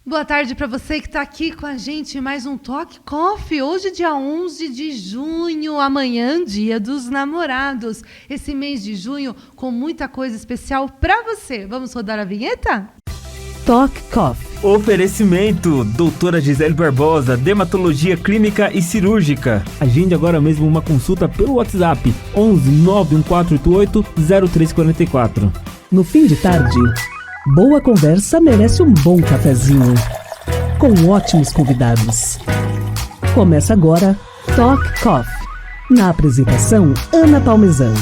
Boa tarde para você que está aqui com a gente em mais um Talk Coffee. Hoje, dia 11 de junho, amanhã, dia dos namorados. Esse mês de junho com muita coisa especial para você. Vamos rodar a vinheta? Talk Coffee. Oferecimento, doutora Gisele Barbosa, dermatologia clínica e cirúrgica. Agende agora mesmo uma consulta pelo WhatsApp 11 91488 0344. No fim de tarde, boa conversa merece um bom cafezinho, com ótimos convidados. Começa agora Talk Coffee. Na apresentação, Ana Palmezan.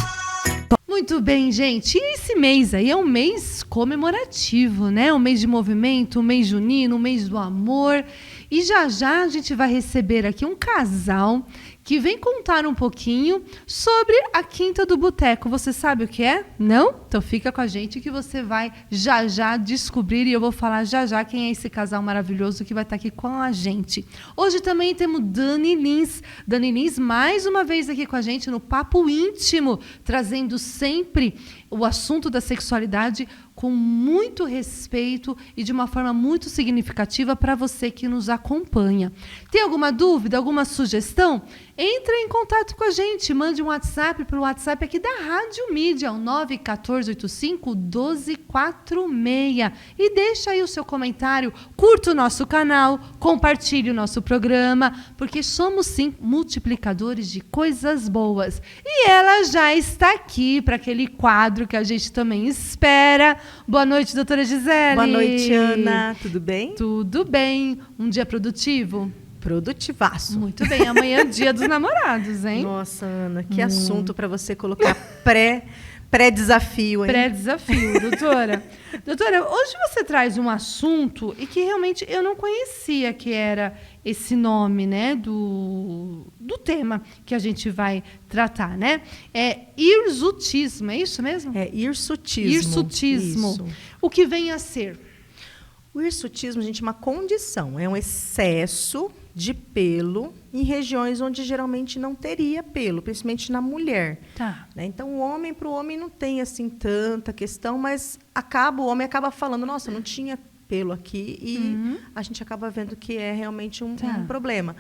Muito bem, gente. E esse mês aí é um mês comemorativo, né? Um mês de movimento, um mês junino, um mês do amor. E já já a gente vai receber aqui um casal que vem contar um pouquinho sobre a Quinta do Boteco. Você sabe o que é? Não? Então fica com a gente que você vai já já descobrir e eu vou falar já já quem é esse casal maravilhoso que vai estar aqui com a gente. Hoje também temos Dani Lins. Dani Lins mais uma vez aqui com a gente no Papo Íntimo, trazendo sempre o assunto da sexualidade com muito respeito e de uma forma muito significativa para você que nos acompanha. Tem alguma dúvida, alguma sugestão? Entre em contato com a gente, mande um WhatsApp pelo WhatsApp aqui da Rádio Mídia, o 91485-1246. E deixa aí o seu comentário, curta o nosso canal, compartilhe o nosso programa, porque somos sim multiplicadores de coisas boas. E ela já está aqui para aquele quadro que a gente também espera. Boa noite, doutora Gisele. Boa noite, Ana. Tudo bem? Tudo bem. Um dia produtivo? Produtivaço. Muito bem. Amanhã é dia dos namorados, hein? Nossa, Ana, que assunto para você colocar pré-desafio, hein? Pré-desafio, doutora. Doutora, hoje você traz um assunto e que realmente eu não conhecia que era esse nome, né, do tema que a gente vai tratar, né? É hirsutismo, é isso mesmo? É hirsutismo. Hirsutismo. Isso. O que vem a ser? O hirsutismo, gente, é uma condição, é um excesso de pelo em regiões onde geralmente não teria pelo, principalmente na mulher. Tá. Né? Então, para o homem não tem assim tanta questão, mas o homem acaba falando, nossa, não tinha pelo aqui, e a gente acaba vendo que é realmente um problema.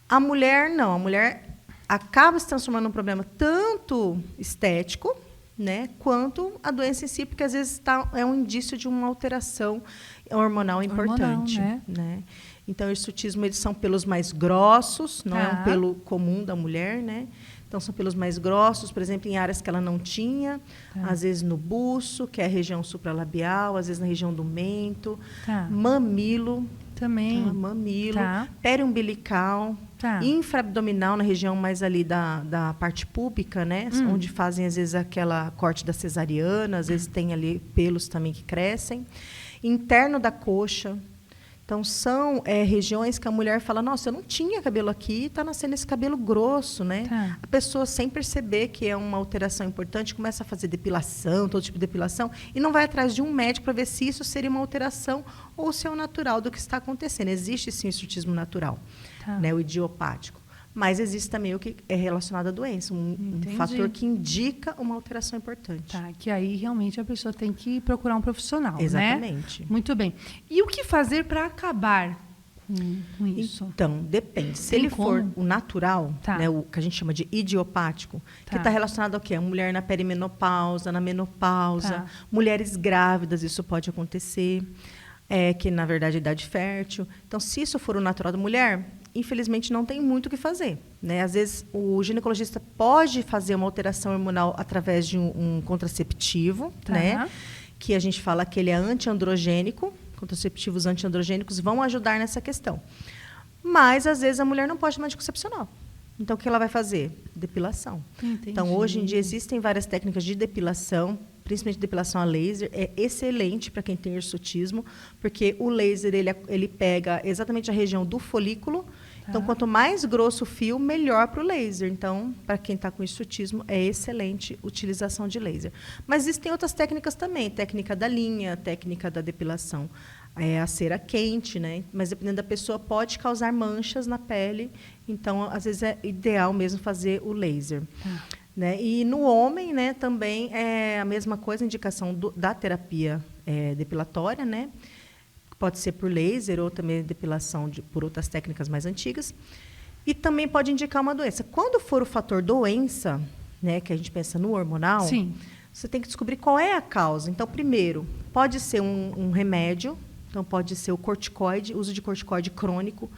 A mulher não, a mulher acaba se transformando num problema tanto estético, né, quanto a doença em si, porque às vezes é um indício de uma alteração hormonal importante. Né? Então, o hirsutismo, eles são pelos mais grossos, não é um pelo comum da mulher, né? Então, são pelos mais grossos, por exemplo, em áreas que ela não tinha, às vezes no buço, que é a região supralabial, às vezes na região do mento, mamilo, também, mamilo, periumbilical, infraabdominal, na região mais ali da parte púbica, né? Onde fazem, às vezes, aquela corte da cesariana, às vezes tem ali pelos também que crescem, interno da coxa. Então, são regiões que a mulher fala, nossa, eu não tinha cabelo aqui, está nascendo esse cabelo grosso, né? A pessoa, sem perceber que é uma alteração importante, começa a fazer depilação, todo tipo de depilação, e não vai atrás de um médico para ver se isso seria uma alteração ou se é o natural do que está acontecendo. Existe, sim, o hirsutismo natural, né? O idiopático. Mas existe também o que é relacionado à doença, um fator que indica uma alteração importante. Tá, que aí realmente a pessoa tem que procurar um profissional, exatamente. Né? Muito bem. E o que fazer para acabar com isso? Então, depende. Se ele for o natural, né, o que a gente chama de idiopático, que está relacionado ao quê? A mulher na perimenopausa, na menopausa, mulheres grávidas, isso pode acontecer, que na verdade é idade fértil. Então, se isso for o natural da mulher, infelizmente, não tem muito o que fazer. Né? Às vezes, o ginecologista pode fazer uma alteração hormonal através de um contraceptivo, né? Que a gente fala que ele é antiandrogênico. Contraceptivos antiandrogênicos vão ajudar nessa questão. Mas, às vezes, a mulher não pode tomar anticoncepcional. Então, o que ela vai fazer? Depilação. Entendi. Então, hoje em dia, existem várias técnicas de depilação, principalmente depilação a laser. É excelente para quem tem hirsutismo, porque o laser ele pega exatamente a região do folículo. Então, quanto mais grosso o fio, melhor para o laser. Então, para quem está com hirsutismo, é excelente a utilização de laser. Mas existem outras técnicas também, técnica da linha, técnica da depilação. A cera quente, né? Mas dependendo da pessoa, pode causar manchas na pele. Então, às vezes, é ideal mesmo fazer o laser. Né? E no homem, né, também é a mesma coisa, a indicação da terapia depilatória, né? pode ser por laser ou também depilação por outras técnicas mais antigas. E também pode indicar uma doença. Quando for o fator doença, né, que a gente pensa no hormonal, Sim. Você tem que descobrir qual é a causa. Então, primeiro, pode ser um remédio, então pode ser o corticoide, uso de corticoide crônico.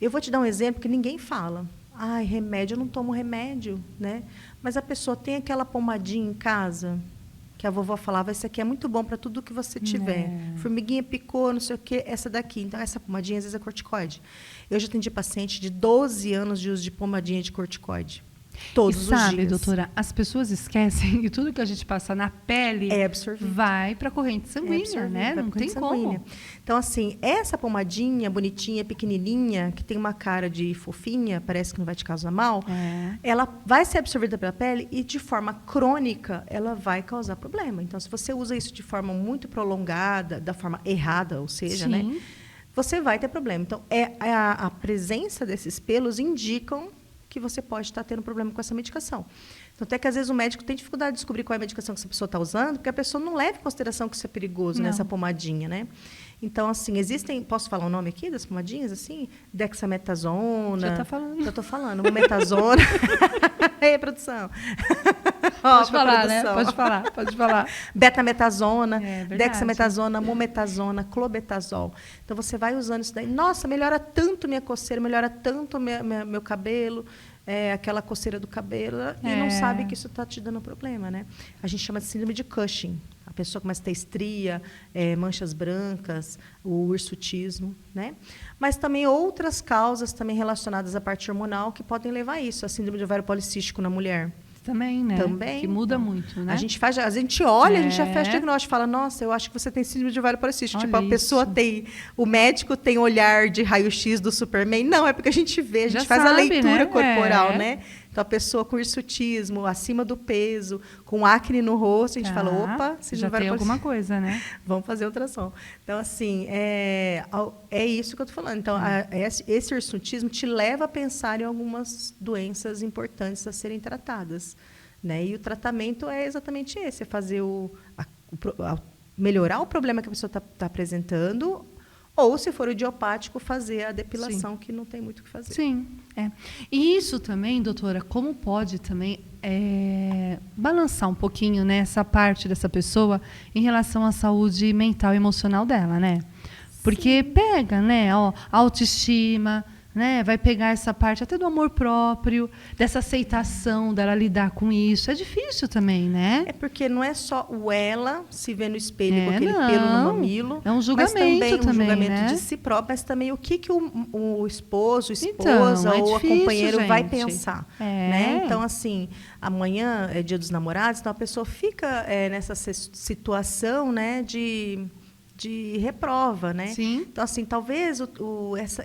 Eu vou te dar um exemplo que ninguém fala. Ai, remédio, eu não tomo remédio, né? Mas a pessoa tem aquela pomadinha em casa, que a vovó falava, esse aqui é muito bom para tudo que você tiver. Formiguinha picou, não sei o quê, essa daqui. Então, essa pomadinha, às vezes, é corticoide. Eu já atendi paciente de 12 anos de uso de pomadinha de corticoide. Todos os dias. Sabe, doutora, as pessoas esquecem que tudo que a gente passa na pele vai para a corrente sanguínea, né? Não tem como. Então, assim, essa pomadinha bonitinha, pequenininha, que tem uma cara de fofinha, parece que não vai te causar mal, ela vai ser absorvida pela pele e, de forma crônica, ela vai causar problema. Então, se você usa isso de forma muito prolongada, da forma errada, ou seja, né, você vai ter problema. Então, a presença desses pelos indicam que você pode estar tendo problema com essa medicação. Então, até que às vezes o médico tem dificuldade de descobrir qual é a medicação que essa pessoa está usando, porque a pessoa não leva em consideração que isso é perigoso nessa pomadinha, né? Então, assim, existem... Posso falar o nome aqui das pomadinhas, assim? Dexametasona. Já está falando. Já estou falando. Mometasona. Ei, produção. Pode falar, né? Pode falar. Betametasona, dexametasona, mometasona, clobetasol. Então, você vai usando isso daí. Nossa, melhora tanto minha coceira, melhora tanto meu cabelo, aquela coceira do cabelo, e não sabe que isso está te dando problema, né? A gente chama de síndrome de Cushing. A pessoa começa a ter estria, manchas brancas, o hirsutismo, né? Mas também outras causas também relacionadas à parte hormonal que podem levar a isso. A síndrome de ovário policístico na mulher. Também, né? Também. Que muda muito, né? A gente olha, a gente já faz diagnóstico, fala, nossa, eu acho que você tem síndrome de ovário policístico. Tipo, a pessoa tem, o médico tem olhar de raio-x do Superman. Não, é porque a gente vê, a gente faz a leitura corporal, né? Então, a pessoa com hirsutismo, acima do peso, com acne no rosto, a gente fala, opa, já tem alguma coisa, né? Vamos fazer ultrassom. Então, assim, é isso que eu estou falando. Então, esse hirsutismo te leva a pensar em algumas doenças importantes a serem tratadas, né? E o tratamento é exatamente esse, é fazer melhorar o problema que a pessoa está apresentando, ou, se for idiopático, fazer a depilação, que não tem muito o que fazer. Sim, E isso também, doutora, como pode também balançar um pouquinho, né, essa parte dessa pessoa em relação à saúde mental e emocional dela, né? Porque pega, né, a autoestima, né, vai pegar essa parte até do amor próprio, dessa aceitação dela lidar com isso. É difícil também, né? É porque não é só ela se ver no espelho com aquele pelo no mamilo. É um julgamento mas também um julgamento né? de si próprio, mas também o que o esposo, esposa ou difícil, o companheiro gente. vai pensar. Né? Então, assim, amanhã é dia dos namorados, então a pessoa fica nessa situação, né, de reprova, né? Sim. Então, assim, talvez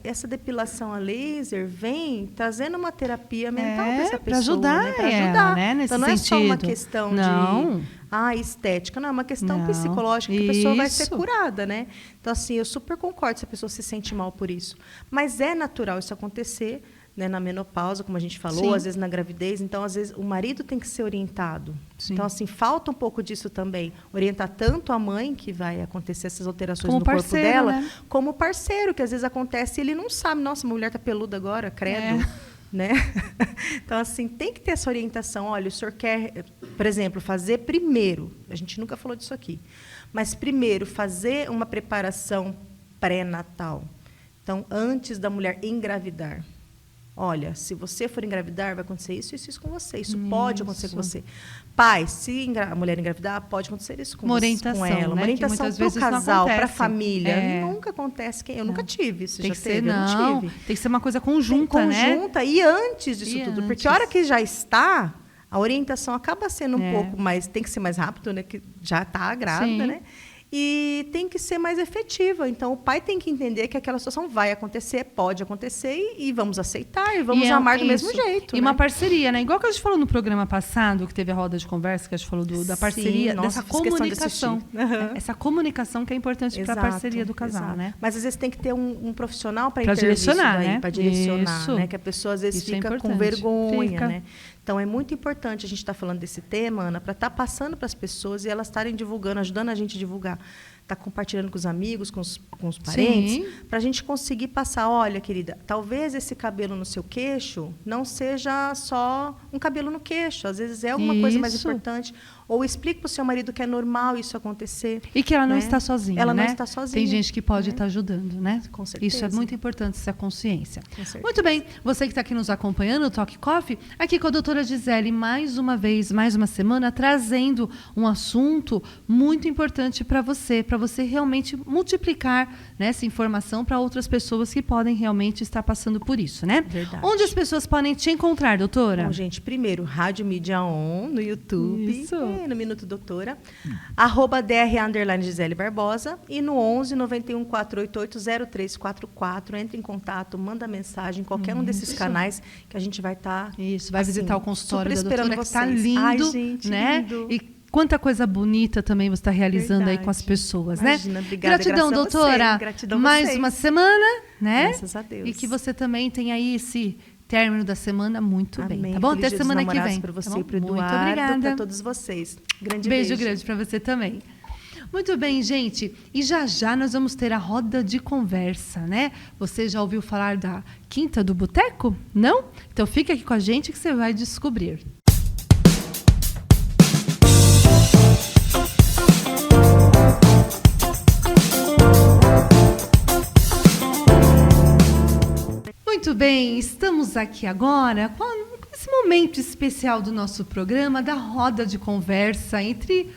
essa depilação a laser vem trazendo uma terapia mental para essa pessoa. Para ajudar, né? Pra ajudar. Né? Nesse então, não é sentido. só uma questão de estética, não, é uma questão psicológica que a pessoa vai ser curada, né? Então, assim, eu super concordo se a pessoa se sente mal por isso. Mas é natural isso acontecer, né, na menopausa, como a gente falou, às vezes na gravidez. Então, às vezes, o marido tem que ser orientado. Sim. Então, assim, falta um pouco disso também. Orientar tanto a mãe, que vai acontecer essas alterações no corpo dela, né? Como o parceiro, que às vezes acontece e ele não sabe. Nossa, minha mulher está peluda agora, credo. Né? Então, assim, tem que ter essa orientação. Olha, o senhor quer, por exemplo, fazer primeiro, a gente nunca falou disso aqui, mas primeiro fazer uma preparação pré-natal. Então, antes da mulher engravidar. Olha, se você for engravidar, vai acontecer isso e isso com você. Isso pode acontecer com você. Pai, se a mulher engravidar, pode acontecer isso com ela. Né? Uma orientação para o casal, para a família. Nunca acontece. Eu nunca tive isso. Tem já que ser, teve, eu não tive. Tem que ser uma coisa conjunta, né? Conjunta e antes disso tudo. Porque a hora que já está, a orientação acaba sendo um pouco mais... Tem que ser mais rápido, né? Que já está grávida, né? E tem que ser mais efetiva. Então, o pai tem que entender que aquela situação vai acontecer, pode acontecer, e vamos aceitar, e vamos amar do mesmo jeito. E uma parceria, né? Igual que a gente falou no programa passado, que teve a roda de conversa, que a gente falou da parceria, dessa comunicação. Essa comunicação que é importante para a parceria do casal, né? Mas, às vezes, tem que ter um profissional para direcionar, né? Para direcionar, né? Que a pessoa, às vezes, fica com vergonha, né? Então, é muito importante a gente estar falando desse tema, Ana, para estar passando para as pessoas e elas estarem divulgando, ajudando a gente a divulgar. tá compartilhando com os amigos, com os parentes, para a gente conseguir passar, olha, querida, talvez esse cabelo no seu queixo não seja só um cabelo no queixo, às vezes é alguma coisa mais importante. Ou explique para o seu marido que é normal isso acontecer. E que ela não está sozinha, Ela né? não está sozinha. Tem gente que pode estar ajudando, né? Com certeza. Isso é muito importante, essa consciência. Com certeza. Muito bem. Você que está aqui nos acompanhando, o Talk Coffee, aqui com a doutora Gisele, mais uma vez, mais uma semana, trazendo um assunto muito importante para você realmente multiplicar, né, essa informação para outras pessoas que podem realmente estar passando por isso, né? Verdade. Onde as pessoas podem te encontrar, doutora? Bom, gente, primeiro, Rádio Mídia On, no YouTube. Isso. No Minuto Doutora, @dr_Gisele Barbosa e no 11 91 488 0344. Entre em contato, manda mensagem em qualquer um desses canais que a gente vai estar. Isso, vai visitar o consultório da esperando doutora, que está vocês. lindo, Ai, gente, né? lindo. E quanta coisa bonita também você está realizando aí com as pessoas, Imagina, né? obrigada, Gratidão, graças a doutora. você. Gratidão a Mais vocês. uma semana, né? Graças a Deus. E que você também tenha aí esse término da semana muito Amém. bem, tá bom? Feliz Até Dia dos semana que Namorados vem. para você tá e para o Muito Eduardo, obrigada. para todos vocês. Grande Beijo grande para você também. Muito bem, gente. E já já nós vamos ter a roda de conversa, né? Você já ouviu falar da Quinta do Boteco? Não? Então fica aqui com a gente que você vai descobrir. Muito bem, estamos aqui agora com esse momento especial do nosso programa, da roda de conversa entre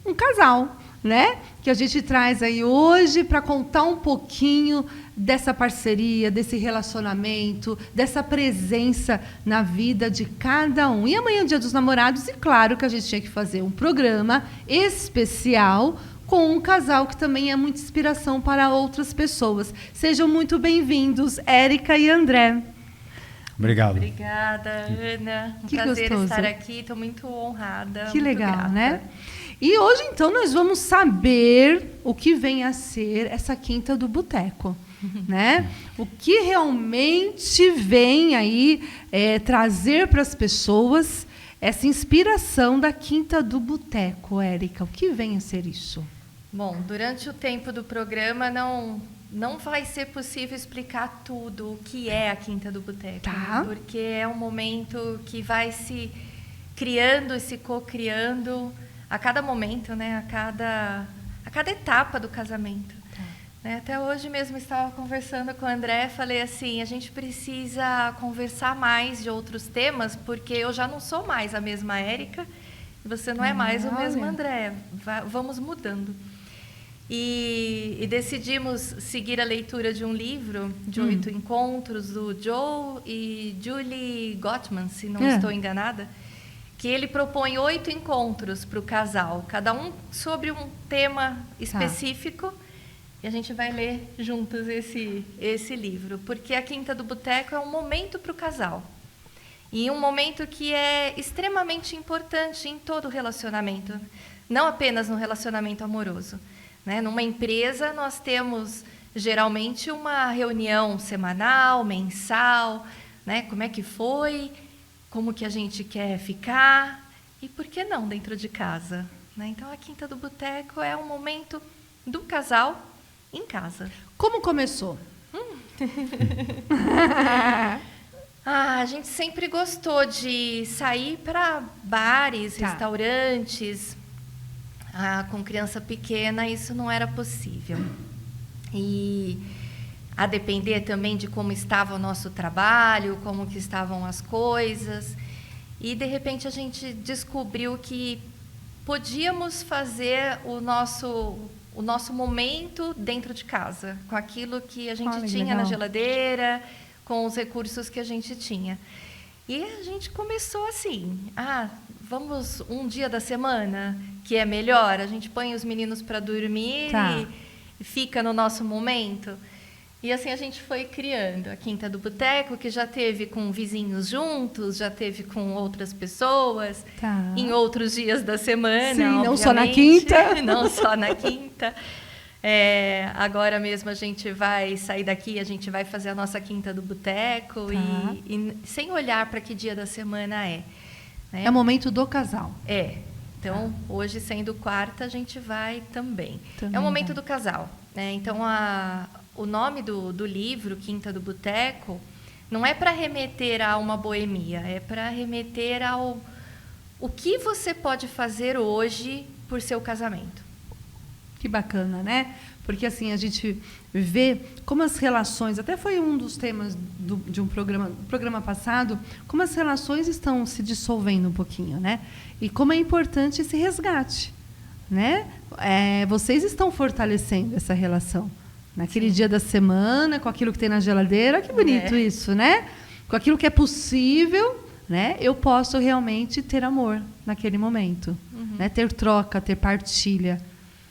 um casal, né? Que a gente traz aí hoje para contar um pouquinho dessa parceria, desse relacionamento, dessa presença na vida de cada um. E amanhã é o Dia dos Namorados, e claro que a gente tinha que fazer um programa especial com um casal que também é muita inspiração para outras pessoas. Sejam muito bem-vindos, Érica e André. Obrigado. Obrigada, Ana. Que prazer gostoso. estar aqui. Estou muito honrada. Que muito legal, grata. né? E hoje, então, nós vamos saber o que vem a ser essa Quinta do Boteco, né? O que realmente vem aí trazer para as pessoas essa inspiração da Quinta do Boteco, Érica. O que vem a ser isso? Bom, durante o tempo do programa não vai ser possível explicar tudo o que é a Quinta do Boteco, Tá. porque é um momento que vai se criando e se co-criando a cada momento, né? A cada etapa do casamento. Né? Até hoje mesmo estava conversando com o André, falei assim, a gente precisa conversar mais de outros temas, porque eu já não sou mais a mesma Érica, e você não é mais o mesmo André. Vamos mudando. E decidimos seguir a leitura de um livro, de 8 encontros, do Joe e Julie Gottman, se não estou enganada, que ele propõe 8 encontros para o casal, cada um sobre um tema específico, e a gente vai ler juntos esse livro, porque a Quinta do Boteco é um momento para o casal, e um momento que é extremamente importante em todo relacionamento, não apenas no relacionamento amoroso. Né? Numa empresa, nós temos, geralmente, uma reunião semanal, mensal, né? Como é que foi, como que a gente quer ficar, e por que não dentro de casa? Né? Então, a Quinta do Boteco é um momento do casal em casa. Como começou? A gente sempre gostou de sair para bares, restaurantes. Com criança pequena, isso não era possível. E a depender também de como estava o nosso trabalho, como que estavam as coisas. E, de repente, a gente descobriu que podíamos fazer o nosso momento dentro de casa, com aquilo que a gente tinha na geladeira, com os recursos que a gente tinha. E a gente começou assim, vamos um dia da semana, que é melhor, a gente põe os meninos para dormir e fica no nosso momento. E assim a gente foi criando a Quinta do Boteco, que já teve com vizinhos juntos, já teve com outras pessoas, em outros dias da semana. Sim, obviamente. não só na quinta. Não só na quinta. Agora mesmo a gente vai sair daqui, a gente vai fazer a nossa Quinta do Boteco e sem olhar para que dia da semana é. Né? É o momento do casal. Então, hoje, sendo quarta, a gente vai também. É o momento do casal, né? Então, o nome do livro, Quinta do Boteco, não é para remeter a uma boemia, é para remeter ao o que você pode fazer hoje por seu casamento. Que bacana, né? Porque assim a gente vê como as relações, até foi um dos temas de um programa passado, como as relações estão se dissolvendo um pouquinho, né? E como é importante esse resgate, né? Vocês estão fortalecendo essa relação. Naquele dia da semana, com aquilo que tem na geladeira, que bonito isso, né? Com aquilo que é possível, né? Eu posso realmente ter amor naquele momento, né? Ter troca, ter partilha,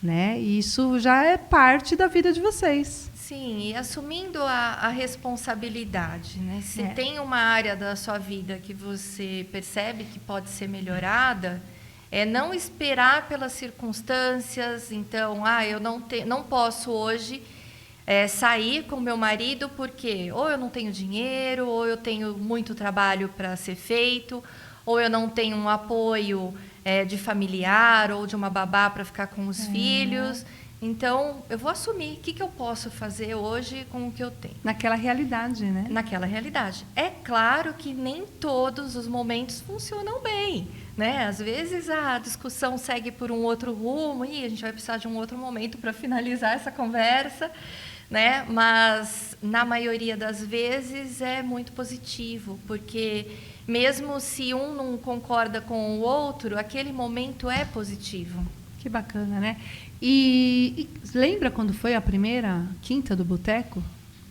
né? E isso já é parte da vida de vocês. Sim, e assumindo a responsabilidade, né? Se tem uma área da sua vida que você percebe que pode ser melhorada, não esperar pelas circunstâncias. Então, eu não posso hoje sair com meu marido porque ou eu não tenho dinheiro, ou eu tenho muito trabalho para ser feito, ou eu não tenho um apoio de familiar ou de uma babá para ficar com os filhos. Então, eu vou assumir o que eu posso fazer hoje com o que eu tenho. Naquela realidade, né? Naquela realidade. É claro que nem todos os momentos funcionam bem, né? Às vezes a discussão segue por um outro rumo e a gente vai precisar de um outro momento para finalizar essa conversa, né? Mas, na maioria das vezes, é muito positivo, porque mesmo se um não concorda com o outro, aquele momento é positivo. Que bacana, né? E lembra quando foi a primeira Quinta do Boteco?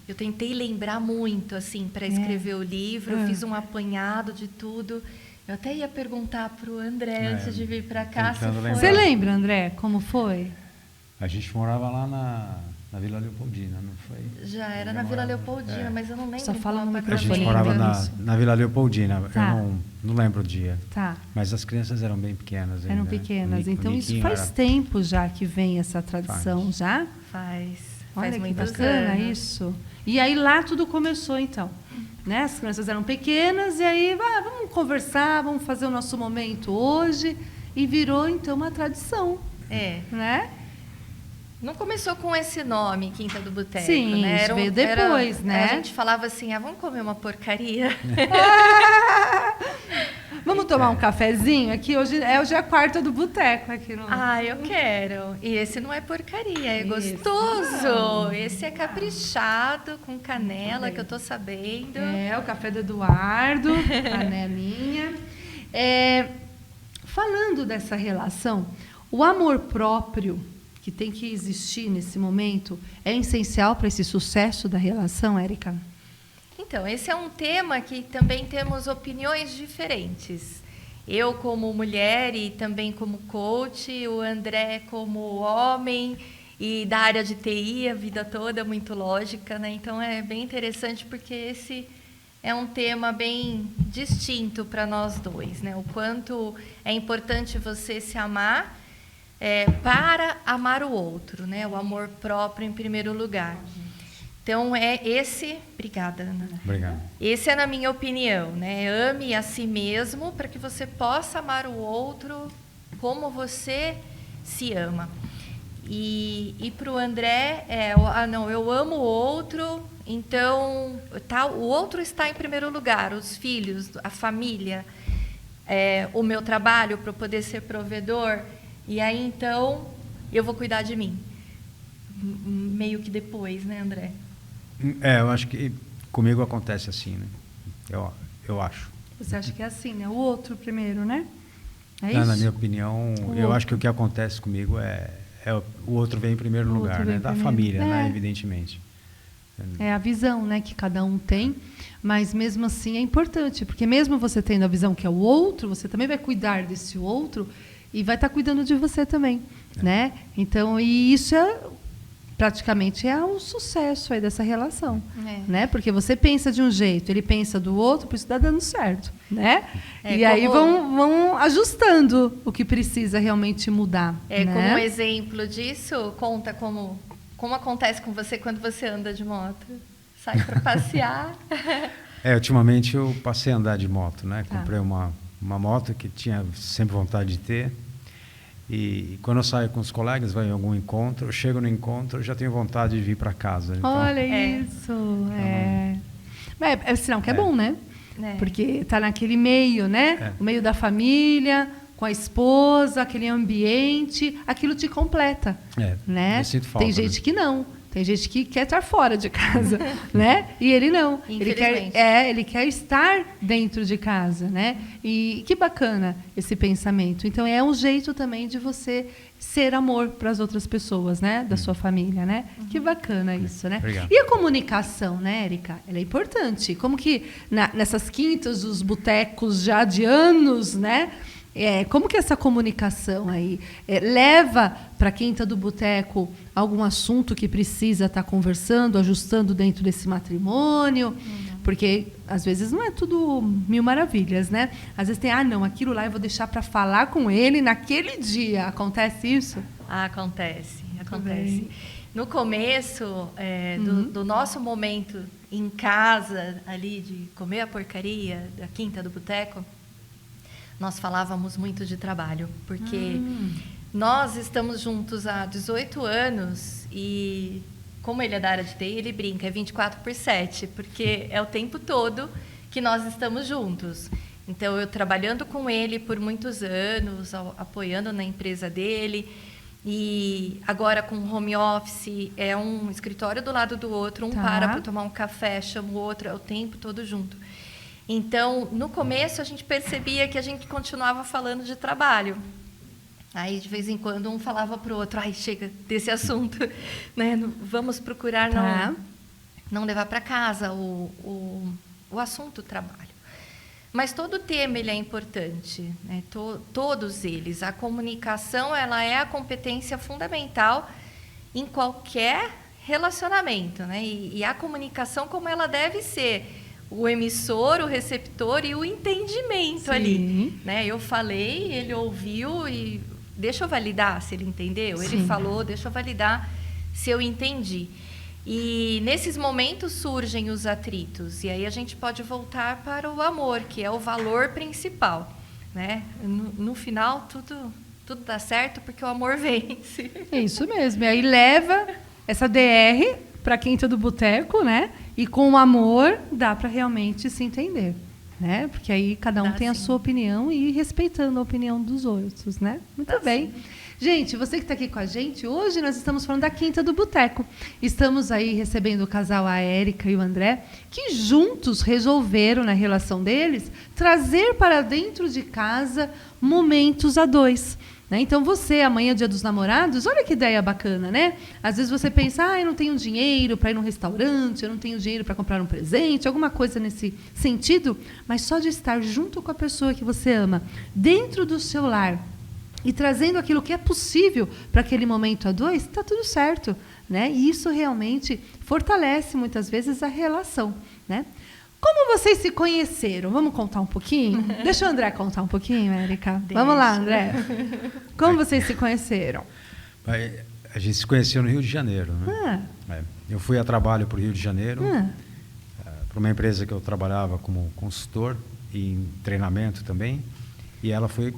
Eu tentei lembrar muito, assim, para escrever o livro. Eu fiz um apanhado de tudo. Eu até ia perguntar para o André antes de vir para cá. Você lembra, André, como foi? A gente morava lá na Vila Leopoldina, não foi? Já era na Vila Leopoldina, mas eu não lembro. Só fala no microfone. A gente morava na Vila Leopoldina, tá. Eu não lembro o dia. Tá. Mas as crianças eram bem pequenas ainda. Eram pequenas, então isso faz tempo já que vem essa tradição, já? Faz Olha muito bacana isso. E aí lá tudo começou então, né? As crianças eram pequenas e aí vamos conversar, vamos fazer o nosso momento hoje e virou então uma tradição, né? Não começou com esse nome, Quinta do Boteco, sim, né? Isso veio depois, né? A gente falava assim, vamos comer uma porcaria. Vamos tomar um cafezinho? Aqui hoje é a quarta do boteco aqui no... Eu quero. E esse não é porcaria, é gostoso. Esse é caprichado, com canela, que eu tô sabendo. O café do Eduardo, canelinha. Falando dessa relação, o amor próprio que tem que existir nesse momento é essencial para esse sucesso da relação, Érica? Então, esse é um tema que também temos opiniões diferentes. Eu como mulher e também como coach, o André como homem e da área de TI a vida toda, muito lógica, né? Então, é bem interessante porque esse é um tema bem distinto para nós dois, né? O quanto é importante você se amar para amar o outro, né? O amor próprio em primeiro lugar. Então, Obrigada, Ana. Obrigado. Esse é na minha opinião, né? Ame a si mesmo para que você possa amar o outro como você se ama. E para o André, eu amo o outro, então o outro está em primeiro lugar, os filhos, a família, o meu trabalho para poder ser provedor, e aí então eu vou cuidar de mim. Meio que depois, né, André? Eu acho que comigo acontece assim, né? Eu acho. Você acha que é assim, né? O outro primeiro, né? Isso? Na minha opinião, acho que o que acontece comigo o outro vem em primeiro lugar, né? Da família, né? Evidentemente. É a visão, né, que cada um tem, mas mesmo assim é importante, porque mesmo você tendo a visão que é o outro, você também vai cuidar desse outro e vai estar cuidando de você também, né? Então, e isso praticamente é o sucesso aí dessa relação, né? Porque você pensa de um jeito, ele pensa do outro, por isso está dando certo, né? E aí vão ajustando o que precisa realmente mudar. Né? Como um exemplo disso, conta como acontece com você quando você anda de moto. Sai para passear. Ultimamente eu passei a andar de moto, né? Comprei uma moto que tinha sempre vontade de ter. E quando eu saio com os colegas, vou em algum encontro, eu chego no encontro, eu já tenho vontade de vir para casa. Então, olha isso. É sinal que é bom, né? Porque tá naquele meio, né? O meio da família, com a esposa, aquele ambiente, aquilo te completa. Né? Eu sinto falta, tem gente que não. Tem gente que quer estar fora de casa, né? E ele não. Ele quer estar dentro de casa, né? E que bacana esse pensamento. Então, é um jeito também de você ser amor para as outras pessoas, né? Da sua família, né? Que bacana isso, né? Obrigado. E a comunicação, né, Érica? Ela é importante. Como que nessas quintas, os botecos já de anos, né? Como que essa comunicação aí leva para a quinta do boteco algum assunto que precisa estar conversando, ajustando dentro desse matrimônio? Porque, às vezes, não é tudo mil maravilhas, né? Às vezes tem, não, aquilo lá eu vou deixar para falar com ele naquele dia. Acontece isso? Acontece. No começo do nosso momento em casa, ali de comer a porcaria da quinta do boteco, nós falávamos muito de trabalho, porque nós estamos juntos há 18 anos e, como ele é da área de TI, ele brinca, é 24/7, porque é o tempo todo que nós estamos juntos. Então, eu trabalhando com ele por muitos anos, apoiando na empresa dele, e agora com home office, é um escritório do lado do outro, um para tomar um café, chama o outro, é o tempo todo junto. Então, no começo, a gente percebia que a gente continuava falando de trabalho. Aí, de vez em quando, um falava para o outro, chega desse assunto, né? Vamos procurar não levar para casa o assunto trabalho. Mas todo tema ele é importante, né? Todos eles. A comunicação ela é a competência fundamental em qualquer relacionamento, né? E a comunicação como ela deve ser. O emissor, o receptor e o entendimento ali. Né? Eu falei, ele ouviu e deixa eu validar se ele entendeu. Sim. Ele falou, deixa eu validar se eu entendi. E nesses momentos surgem os atritos. E aí a gente pode voltar para o amor, que é o valor principal. Né? No final, tudo dá certo porque o amor vence. É isso mesmo. E aí leva essa DR para a quinta do boteco, né? E com o amor dá para realmente se entender, né? Porque aí cada um tem a sua opinião e respeitando a opinião dos outros, né? Muito bem. Sim. Gente, você que está aqui com a gente, hoje nós estamos falando da quinta do boteco. Estamos aí recebendo o casal, a Érica e o André, que juntos resolveram, na relação deles, trazer para dentro de casa momentos a dois. Então, você, amanhã é Dia dos Namorados, olha que ideia bacana, né? Às vezes você pensa, eu não tenho dinheiro para ir num restaurante, eu não tenho dinheiro para comprar um presente, alguma coisa nesse sentido, mas só de estar junto com a pessoa que você ama, dentro do seu lar, e trazendo aquilo que é possível para aquele momento a dois, está tudo certo, né? E isso realmente fortalece, muitas vezes, a relação, né? Como vocês se conheceram? Vamos contar um pouquinho? Deixa o André contar um pouquinho, Érica. Vamos lá, André. Como vocês se conheceram? A gente se conheceu no Rio de Janeiro. Né? Eu fui a trabalho para o Rio de Janeiro, para uma empresa que eu trabalhava como consultor e em treinamento também. E ela foi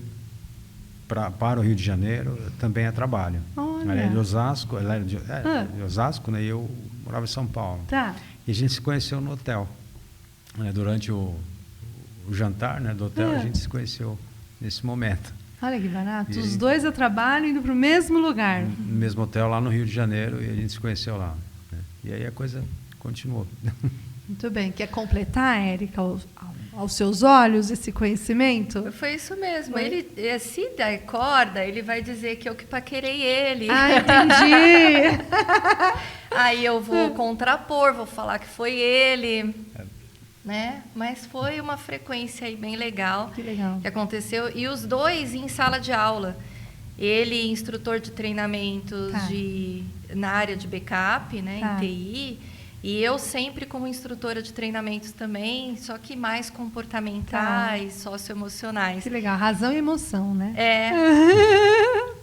para o Rio de Janeiro também a trabalho. Ela é de Osasco, de Osasco, né? E eu morava em São Paulo. Tá. E a gente se conheceu no hotel. Durante o jantar, né, do hotel, a gente se conheceu nesse momento. Olha que barato. Os dois a trabalho indo para o mesmo lugar. No mesmo hotel, lá no Rio de Janeiro, e a gente se conheceu lá. Né? E aí a coisa continuou. Muito bem. Quer completar, Érica, aos seus olhos, esse conhecimento? Foi isso mesmo. Ele, se der corda, ele vai dizer que eu que paquerei ele. Entendi. Aí eu vou contrapor, vou falar que foi ele. Né? Mas foi uma frequência aí bem legal, que aconteceu. E os dois em sala de aula. Ele, instrutor de treinamentos na área de backup, né, em TI. E eu sempre como instrutora de treinamentos também, só que mais comportamentais, socioemocionais. Que legal, razão e emoção, né? É.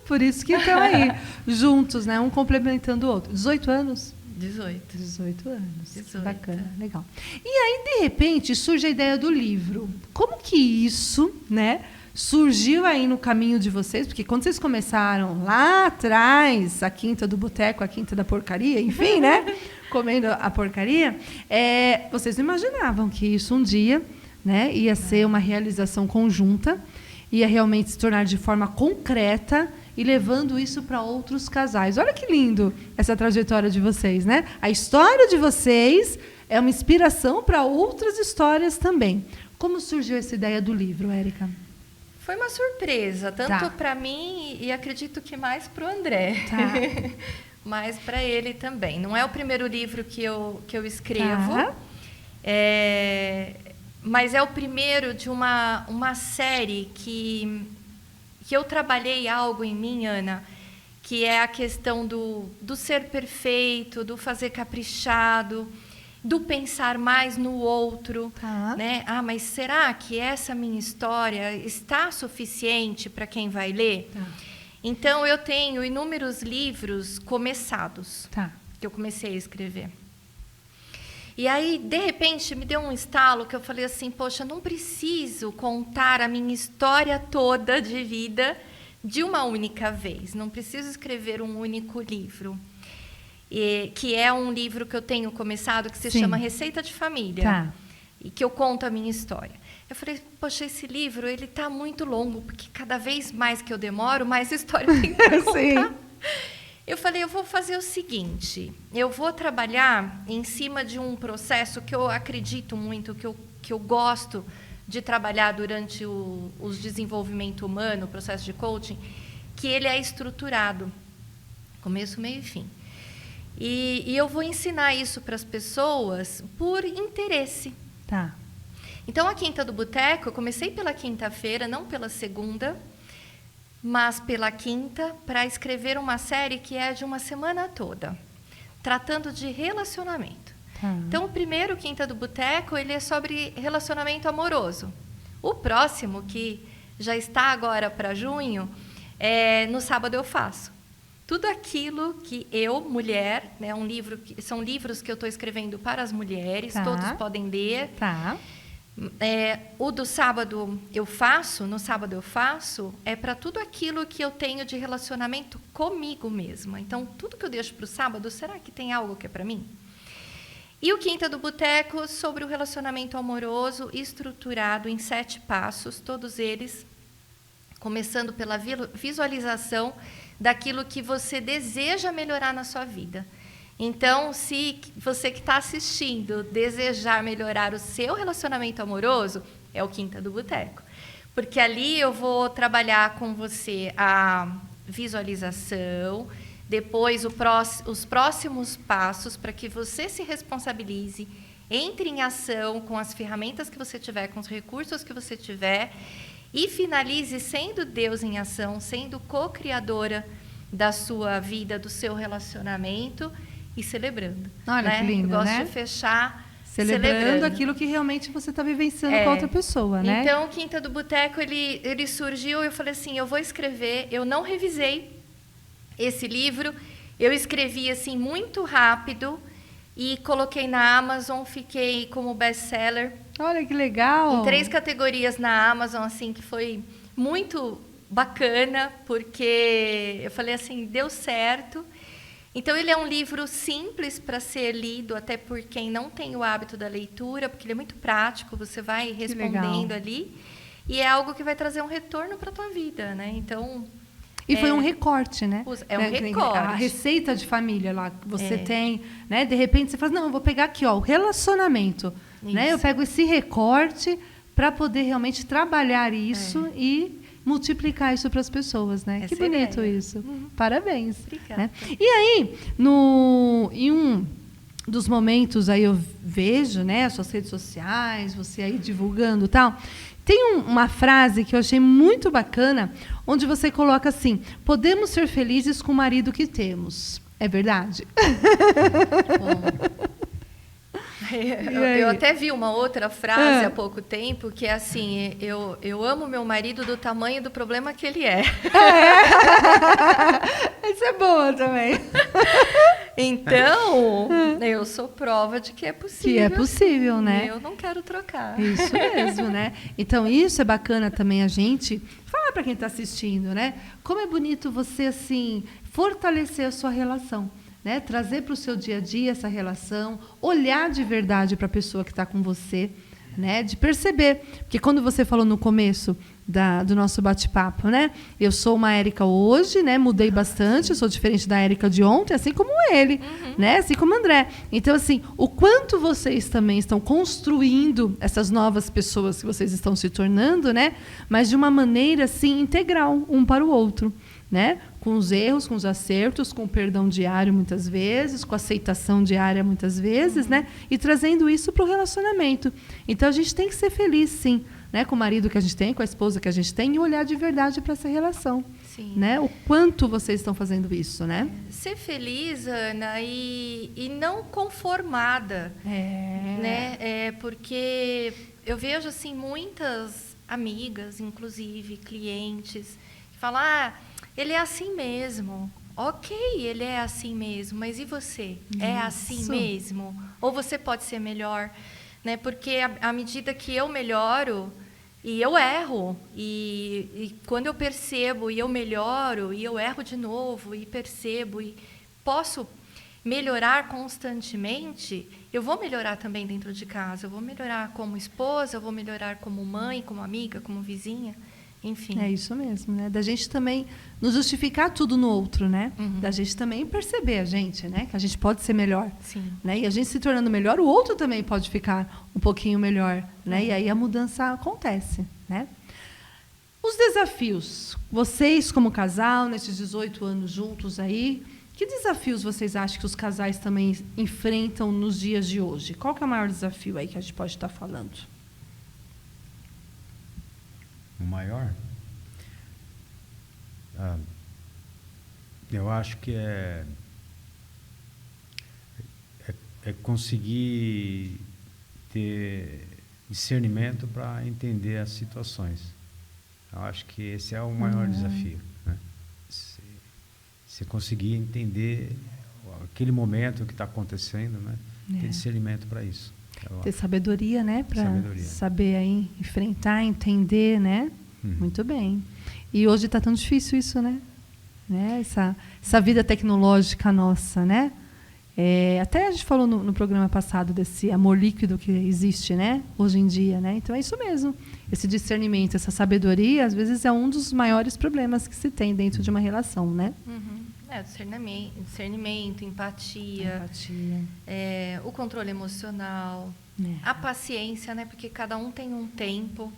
Por isso que estão aí, juntos, né? Um complementando o outro. 18 anos? 18 anos. 18. Bacana, legal. E aí, de repente, surge a ideia do livro. Como que isso, né, surgiu aí no caminho de vocês? Porque quando vocês começaram lá atrás, a Quinta do Boteco, a Quinta da Porcaria, enfim, né, comendo a porcaria, vocês não imaginavam que isso um dia, né, ia ser uma realização conjunta, ia realmente se tornar de forma concreta e levando isso para outros casais. Olha que lindo essa trajetória de vocês, né? A história de vocês é uma inspiração para outras histórias também. Como surgiu essa ideia do livro, Érica? Foi uma surpresa, tanto para mim e acredito que mais para o André. Mas para ele também. Não é o primeiro livro que eu escrevo, mas é o primeiro de uma série que eu trabalhei algo em mim, Ana, que é a questão do ser perfeito, do fazer caprichado, do pensar mais no outro. Né? Mas será que essa minha história está suficiente para quem vai ler? Então, eu tenho inúmeros livros começados, que eu comecei a escrever. E aí, de repente, me deu um estalo que eu falei assim, poxa, não preciso contar a minha história toda de vida de uma única vez. Não preciso escrever um único livro. Que é um livro que eu tenho começado, que se chama Receita de Família. E que eu conto a minha história. Eu falei, poxa, esse livro ele está muito longo, porque cada vez mais que eu demoro, mais história eu tenho para contar. Eu falei, eu vou fazer o seguinte, eu vou trabalhar em cima de um processo que eu acredito muito, que eu gosto de trabalhar durante os desenvolvimento humano, o processo de coaching, que ele é estruturado, começo, meio e fim. E eu vou ensinar isso para as pessoas por interesse. Então, a Quinta do Boteco, eu comecei pela quinta-feira, não pela segunda, mas pela quinta, para escrever uma série que é de uma semana toda, tratando de relacionamento. Então, o primeiro, Quinta do Boteco, ele é sobre relacionamento amoroso. O próximo, que já está agora para junho, no sábado eu faço. Tudo aquilo que eu, mulher, né, são livros que eu estou escrevendo para as mulheres, todos podem ler. O do sábado eu faço, é para tudo aquilo que eu tenho de relacionamento comigo mesma. Então, tudo que eu deixo para o sábado, será que tem algo que é para mim? E o Quinta do Boteco, sobre o relacionamento amoroso, estruturado em 7 passos, todos eles, começando pela visualização daquilo que você deseja melhorar na sua vida. Então, se você que está assistindo desejar melhorar o seu relacionamento amoroso, é o Quinta do Boteco. Porque ali eu vou trabalhar com você a visualização, depois os próximos passos para que você se responsabilize, entre em ação com as ferramentas que você tiver, com os recursos que você tiver, e finalize sendo Deus em ação, sendo co-criadora da sua vida, do seu relacionamento, e celebrando. Olha, né? que lindo, eu gosto né? de fechar celebrando aquilo que realmente você está vivenciando com a outra pessoa, né? Então, o Quinta do Boteco, ele surgiu, eu falei assim, eu vou escrever, eu não revisei esse livro, eu escrevi assim muito rápido e coloquei na Amazon, fiquei como best-seller. Olha que legal! Em 3 categorias na Amazon, assim, que foi muito bacana, porque eu falei assim, deu certo. Então, ele é um livro simples para ser lido, até por quem não tem o hábito da leitura, porque ele é muito prático, você vai respondendo ali, e é algo que vai trazer um retorno para a tua vida, né? Então... E foi um recorte, né? É um recorte. A receita de família lá que você tem, né? De repente, você fala, não, eu vou pegar aqui, ó, o relacionamento, né? Eu pego esse recorte para poder realmente trabalhar isso e multiplicar isso para as pessoas, né? Que bonito isso. Parabéns. Obrigada. Né? E aí, em um dos momentos aí eu vejo, né, as suas redes sociais, você aí divulgando e tal, tem uma frase que eu achei muito bacana, onde você coloca assim, podemos ser felizes com o marido que temos. É verdade? Bom. Eu até vi uma outra frase há pouco tempo, que é assim, eu amo meu marido do tamanho do problema que ele é. Isso é boa também. Então, eu sou prova de que é possível. Que é possível, né? Eu não quero trocar. Isso mesmo, né? Então, isso é bacana também a gente falar para quem está assistindo, né? Como é bonito você, assim, fortalecer a sua relação, né? Trazer para o seu dia a dia essa relação, olhar de verdade para a pessoa que está com você, né? De perceber. Porque quando você falou no começo do nosso bate-papo, né? Eu sou uma Érica hoje, né? Mudei bastante, eu sou diferente da Érica de ontem, assim como ele, né? Assim como o André. Então, assim, o quanto vocês também estão construindo essas novas pessoas que vocês estão se tornando, né? Mas de uma maneira, assim, integral, um para o outro, né? Com os erros, com os acertos, com o perdão diário, muitas vezes, com a aceitação diária, muitas vezes, né? E trazendo isso para o relacionamento. Então, a gente tem que ser feliz, sim, né? Com o marido que a gente tem, com a esposa que a gente tem, e olhar de verdade para essa relação. Sim. Né? O quanto vocês estão fazendo isso, né? Ser feliz, Ana, e não conformada. Né? Porque eu vejo assim, muitas amigas, inclusive clientes, que falam, ele é assim mesmo. Ok, ele é assim mesmo, mas e você? É assim mesmo? Ou você pode ser melhor? Né? Porque à medida que eu melhoro, e eu erro, e quando eu percebo e eu melhoro, e eu erro de novo, e percebo, e posso melhorar constantemente, eu vou melhorar também dentro de casa, eu vou melhorar como esposa, eu vou melhorar como mãe, como amiga, como vizinha, enfim. É isso mesmo, né? Da gente também não justificar tudo no outro, né? Da gente também perceber a gente, né? Que a gente pode ser melhor. Sim. Né? E a gente se tornando melhor, o outro também pode ficar um pouquinho melhor, né? E aí a mudança acontece, né? Os desafios. Vocês, como casal, nesses 18 anos juntos aí, que desafios vocês acham que os casais também enfrentam nos dias de hoje? Qual que é o maior desafio aí que a gente pode estar falando? O maior? Eu acho que é conseguir ter discernimento para entender as situações. Eu acho que esse é o maior desafio, né? Você conseguir entender aquele momento que está acontecendo, né? Ter discernimento para isso. Ter sabedoria, né? Para saber aí enfrentar, entender, né? Muito bem. E hoje está tão difícil isso, né? Essa vida tecnológica nossa, né? Até a gente falou no programa passado desse amor líquido que existe, né? Hoje em dia, né? Então é isso mesmo. Esse discernimento, essa sabedoria, às vezes é um dos maiores problemas que se tem dentro de uma relação, né? Discernimento, empatia. O controle emocional, a paciência, né? Porque cada um tem um tempo.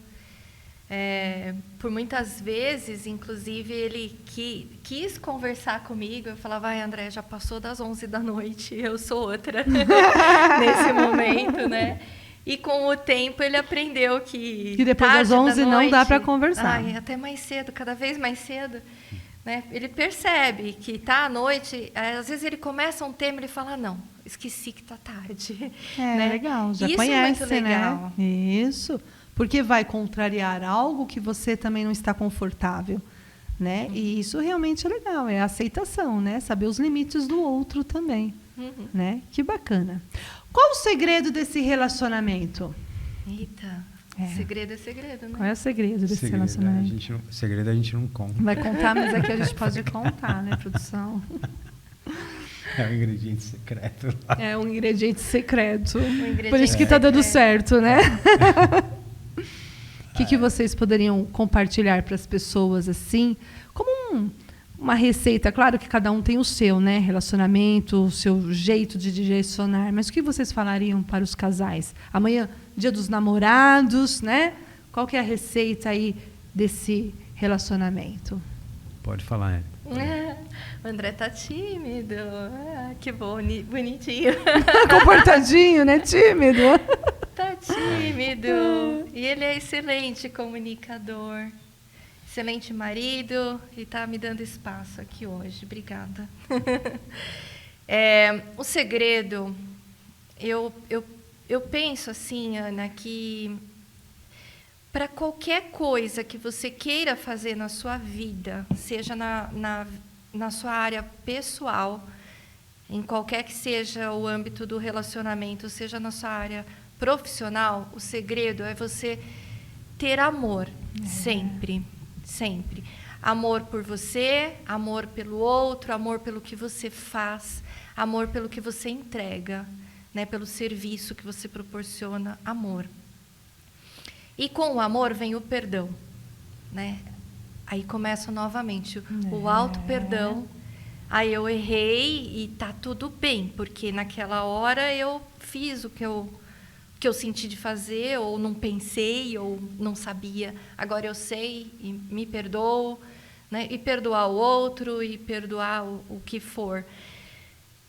Por muitas vezes, inclusive, ele quis conversar comigo. Eu falava, André, já passou das 11 da noite, eu sou outra nesse momento, né? E com o tempo ele aprendeu que depois das 11 não dá para conversar. Até mais cedo, cada vez mais cedo. Né? Ele percebe que está à noite, às vezes ele começa um tema e ele fala, não, esqueci que está tarde. Né? Legal, já isso conhece, é muito legal. Né? Isso, porque vai contrariar algo que você também não está confortável. Né? E isso realmente é legal, é a aceitação, né? Saber os limites do outro também. Né? Que bacana. Qual o segredo desse relacionamento? Eita... Segredo é segredo, né? Qual é o segredo desse relacionamento? Segredo a gente não conta. Vai contar, mas aqui a gente pode contar, né, produção? É um ingrediente secreto. É um ingrediente secreto. Por isso que está dando certo, né? O que vocês poderiam compartilhar para as pessoas, assim, como uma receita? Claro que cada um tem o seu, né? Relacionamento, o seu jeito de direcionar. Mas o que vocês falariam para os casais? Amanhã, Dia dos Namorados, né? Qual que é a receita aí desse relacionamento? Pode falar, O André tá tímido. Que bonitinho. Comportadinho, né? Tímido. Tá tímido. E ele é excelente comunicador. Excelente marido. E está me dando espaço aqui hoje. Obrigada. O segredo... Eu penso assim, Ana, que para qualquer coisa que você queira fazer na sua vida, seja na sua área pessoal, em qualquer que seja o âmbito do relacionamento, seja na sua área profissional, o segredo é você ter amor, sempre, sempre. Amor por você, amor pelo outro, amor pelo que você faz, amor pelo que você entrega, né, pelo serviço que você proporciona, amor. E com o amor vem o perdão, né? Aí começa novamente o auto-perdão. Aí eu errei e tá tudo bem, porque naquela hora eu fiz o que eu senti de fazer, ou não pensei, ou não sabia. Agora eu sei e me perdoo, né? E perdoar o outro, e perdoar o que for.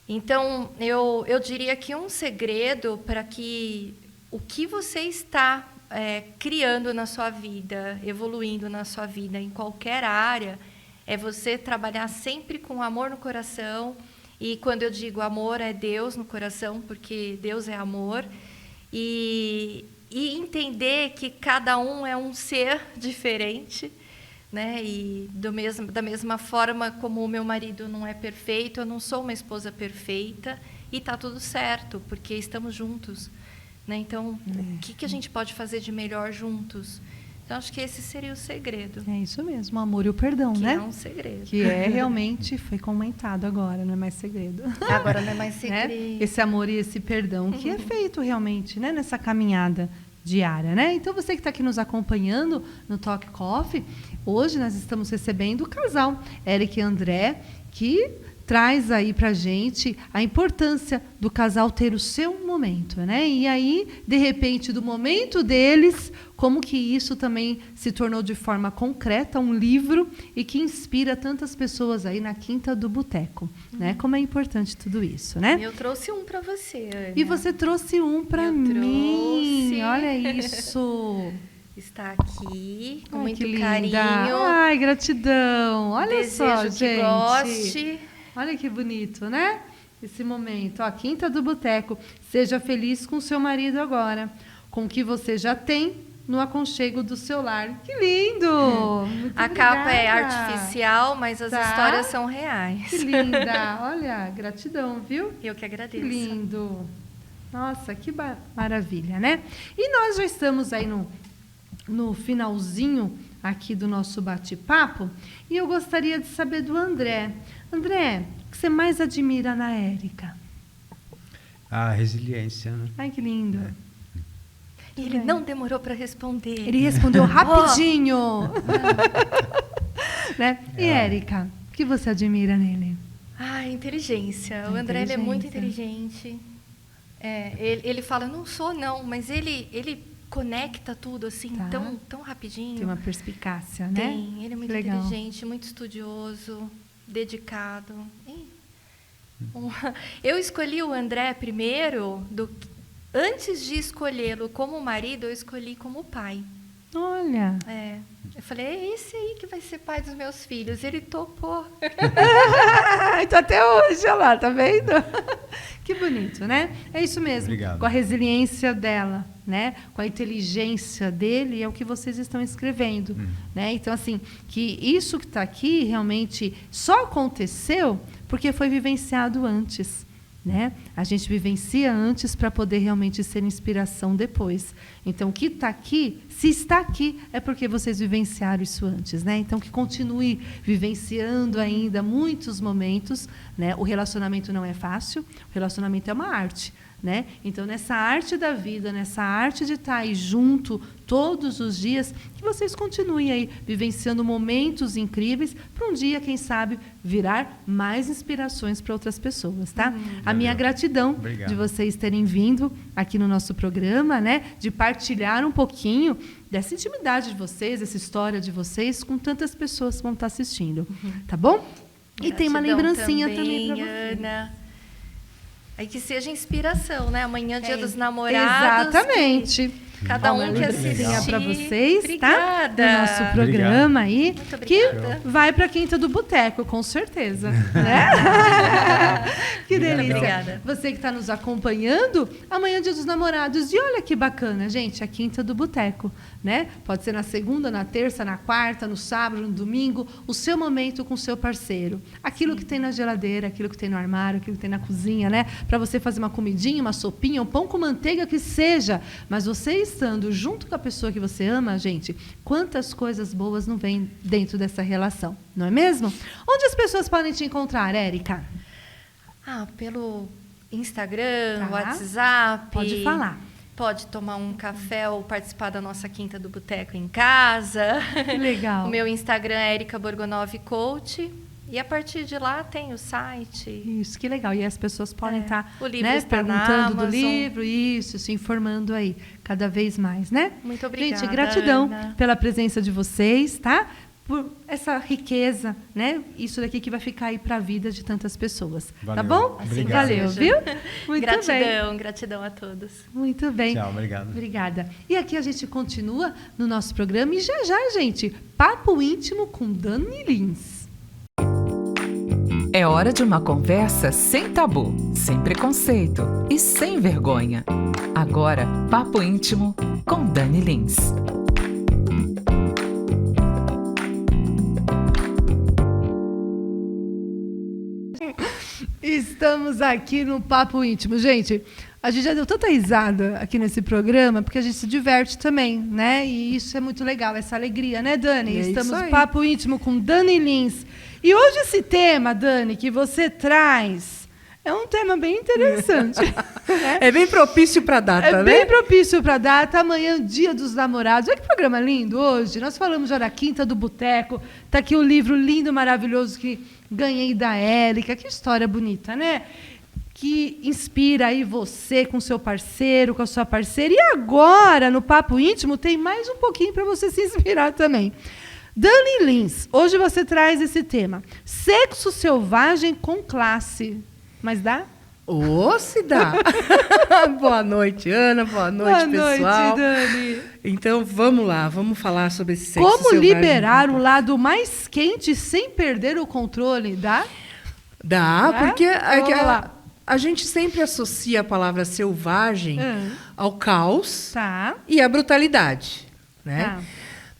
Então, eu diria que um segredo para que o que você está criando na sua vida, evoluindo na sua vida, em qualquer área, é você trabalhar sempre com amor no coração. E quando eu digo amor, é Deus no coração, porque Deus é amor. E entender que cada um é um ser diferente, né? E da mesma forma como o meu marido não é perfeito, eu não sou uma esposa perfeita, e está tudo certo, porque estamos juntos, né? Então, o que a gente pode fazer de melhor juntos? Então, acho que esse seria o segredo. É isso mesmo, o amor e o perdão, que né? É um segredo. Que realmente foi comentado agora, não é mais segredo. Agora não é mais segredo. Né? Esse amor e esse perdão que é feito realmente, né? Nessa caminhada diária, né? Então, você que está aqui nos acompanhando no Talk Coffee, hoje nós estamos recebendo o casal Eric e André, que traz aí pra gente a importância do casal ter o seu momento, né? E aí, de repente, do momento deles, como que isso também se tornou de forma concreta um livro e que inspira tantas pessoas aí na Quinta do Boteco, né? Como é importante tudo isso, né? Eu trouxe um para você, Ana. E você trouxe um para mim. Olha isso. Está aqui, com muito que carinho. Ai, gratidão. Olha Desejo só, que gente. Goste. Olha que bonito, né? Esse momento. Ó, Quinta do Boteco. Seja feliz com o seu marido agora, com o que você já tem no aconchego do seu lar. Que lindo! Muito a obrigada. Capa é artificial, mas as histórias são reais. Que linda! Olha, gratidão, viu? Eu que agradeço. Que lindo! Nossa, que maravilha, né? E nós já estamos aí no finalzinho aqui do nosso bate-papo, e eu gostaria de saber do André. André, o que você mais admira na Érica? A resiliência, né? Ai, que lindo. Ele não demorou para responder. Ele respondeu rapidinho. Né? E Érica, o que você admira nele? inteligência. O André ele é muito inteligente. Ele fala, não sou não, mas ele conecta tudo assim tão rapidinho. Tem uma perspicácia, né? Tem, ele é muito inteligente, muito estudioso, dedicado. Eu escolhi o André primeiro, antes de escolhê-lo como marido, eu escolhi como pai. Olha! Eu falei, é esse aí que vai ser pai dos meus filhos. Ele topou. Então até hoje, olha lá, tá vendo? Que bonito, né? É isso mesmo. Obrigado. Com a resiliência dela, né? Com a inteligência dele, é o que vocês estão escrevendo, né? Então, assim, que isso que está aqui realmente só aconteceu porque foi vivenciado antes, né? A gente vivencia antes para poder realmente ser inspiração depois. Então, o que está aqui, se está aqui, é porque vocês vivenciaram isso antes, né? Então, que continue vivenciando ainda muitos momentos, né? O relacionamento não é fácil, o relacionamento é uma arte, né? Então, nessa arte da vida, nessa arte de estar aí junto todos os dias, que vocês continuem aí vivenciando momentos incríveis para um dia, quem sabe, virar mais inspirações para outras pessoas, tá? A minha gratidão de vocês terem vindo aqui no nosso programa, né? De partilhar um pouquinho dessa intimidade de vocês, dessa história de vocês com tantas pessoas que vão estar assistindo, tá bom? E tem uma lembrancinha também para você. Ana. Aí que seja inspiração, né? Amanhã, Dia dos Namorados. Exatamente. Cada um que assistir. Para vocês, obrigada. tá? No nosso programa aí. Muito obrigada. Que vai para a Quinta do Boteco, com certeza. Né? Que delícia. Obrigada. Você que está nos acompanhando, amanhã é Dia dos Namorados. E olha que bacana, gente, a Quinta do Boteco. Né? Pode ser na segunda, na terça, na quarta, no sábado, no domingo. O seu momento com o seu parceiro. Aquilo que tem na geladeira, aquilo que tem no armário, aquilo que tem na cozinha, né? Para você fazer uma comidinha, uma sopinha, um pão com manteiga, que seja. Mas você estando junto com a pessoa que você ama, gente, quantas coisas boas não vêm dentro dessa relação, não é mesmo? Onde as pessoas podem te encontrar, Érica? Pelo Instagram, Tá. WhatsApp. Pode falar. Pode tomar um café ou participar da nossa Quinta do Boteco em casa. Que legal. O meu Instagram é Érica Borgonov Coach. E a partir de lá tem o site. Isso, que legal. E as pessoas podem estar, o livro né, está na perguntando do Amazon. livro, isso, se informando aí cada vez mais, né? Muito obrigada, Gente, gratidão Ana. pela presença de vocês, tá? Por essa riqueza, né? Isso daqui que vai ficar aí para a vida de tantas pessoas. Valeu. Tá bom? Obrigado. Valeu, viu? Muito Gratidão, bem. gratidão a todos. Muito bem. Tchau, obrigado. Obrigada. E aqui a gente continua no nosso programa e já, gente, Papo Íntimo com Dani Lins. É hora de uma conversa sem tabu, sem preconceito e sem vergonha. Agora, Papo Íntimo com Dani Lins. Estamos aqui no Papo Íntimo. Gente, a gente já deu tanta risada aqui nesse programa, porque a gente se diverte também, né? E isso é muito legal, essa alegria, né, Dani? Estamos no Papo Íntimo com Dani Lins. E hoje esse tema, Dani, que você traz, é um tema bem interessante. É bem propício para a data, né? É bem propício para a data. Amanhã, Dia dos Namorados. Olha que programa lindo hoje. Nós falamos já da Quinta do Boteco. Está aqui o livro lindo, maravilhoso que ganhei da Érica. Que história bonita, né? Que inspira aí você com seu parceiro, com a sua parceira. E agora, no Papo Íntimo, tem mais um pouquinho para você se inspirar também. Dani Lins, hoje você traz esse tema. Sexo selvagem com classe. Mas dá? Se dá. Boa noite, Ana. Boa noite, pessoal. Boa noite, Dani. Então, vamos lá. Vamos falar sobre esse sexo Como selvagem. liberar o lado mais quente sem perder o controle? Dá? Dá, porque Vamos lá. a gente sempre associa a palavra selvagem ao caos e à brutalidade, né? Tá.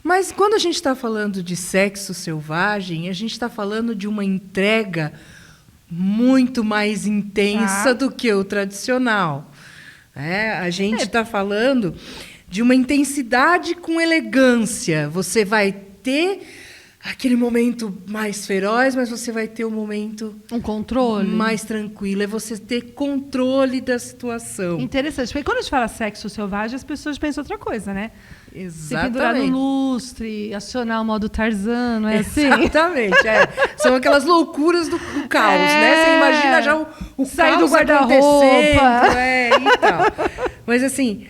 Mas quando a gente está falando de sexo selvagem, a gente está falando de uma entrega muito mais intensa do que o tradicional. A gente está falando de uma intensidade com elegância. Você vai ter aquele momento mais feroz, mas você vai ter um momento Um controle. mais tranquilo. É você ter controle da situação. Interessante. Porque quando a gente fala sexo selvagem, as pessoas pensam outra coisa, né? Se pendurar no Exatamente. lustre, acionar o modo Tarzan, não é assim? Exatamente. São aquelas loucuras do caos, né? Você imagina já o Sair caos do guarda-roupa. acontecendo, e tal. Mas assim,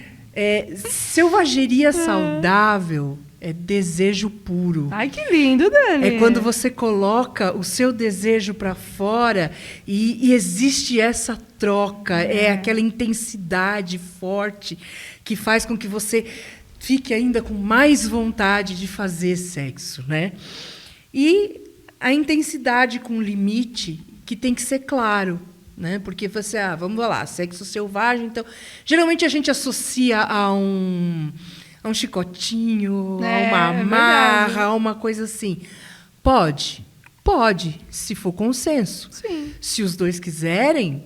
selvageria saudável é desejo puro. Ai, que lindo, Dani. É quando você coloca o seu desejo para fora e existe essa troca, é aquela intensidade forte que faz com que você fique ainda com mais vontade de fazer sexo, né? E a intensidade com limite, que tem que ser claro, né? Porque você, vamos lá, sexo selvagem, então, geralmente a gente associa a um chicotinho, a uma amarra, a uma coisa assim. Pode, se for consenso. Sim. Se os dois quiserem,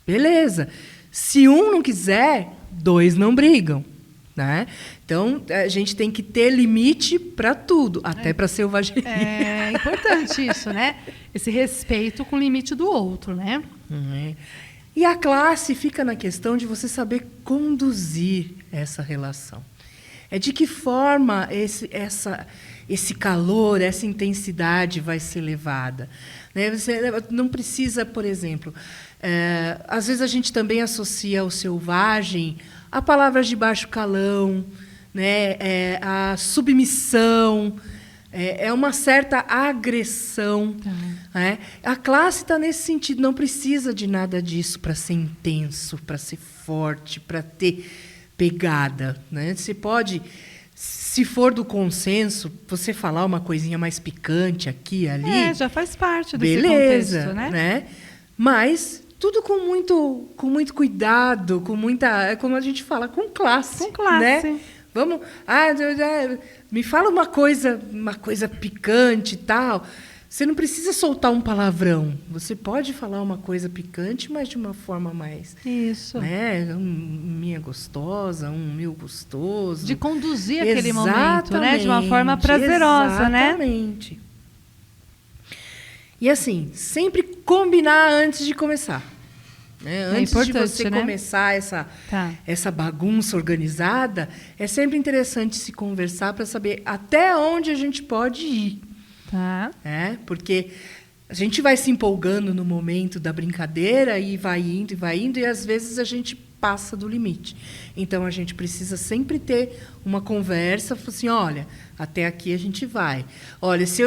beleza. Se um não quiser, dois não brigam, né? Então, a gente tem que ter limite para tudo, até para selvageria. É importante isso, né? Esse respeito com o limite do outro, né? E a classe fica na questão de você saber conduzir essa relação. É de que forma esse calor, essa intensidade vai ser levada. Né? Você não precisa, por exemplo... às vezes a gente também associa o selvagem a palavras de baixo calão, né? A submissão, é uma certa agressão. Né? A classe está nesse sentido, não precisa de nada disso para ser intenso, para ser forte, para ter pegada, né? Você pode, se for do consenso, você falar uma coisinha mais picante aqui, ali. Já faz parte desse beleza, contexto, né? Mas tudo com muito cuidado, com muita, como a gente fala, com classe. Com classe. Né? Vamos, me fala uma coisa picante e tal. Você não precisa soltar um palavrão. Você pode falar uma coisa picante, mas de uma forma mais... Isso. Né? Minha gostosa, meu gostoso. De conduzir aquele momento, né? De uma forma prazerosa, né? Exatamente. E assim, sempre combinar antes de começar. Né? Antes de você começar essa bagunça organizada, é sempre interessante se conversar para saber até onde a gente pode ir. Tá. Porque a gente vai se empolgando no momento da brincadeira e vai indo, e às vezes a gente passa do limite. Então, a gente precisa sempre ter uma conversa, assim, olha, até aqui a gente vai. Olha, se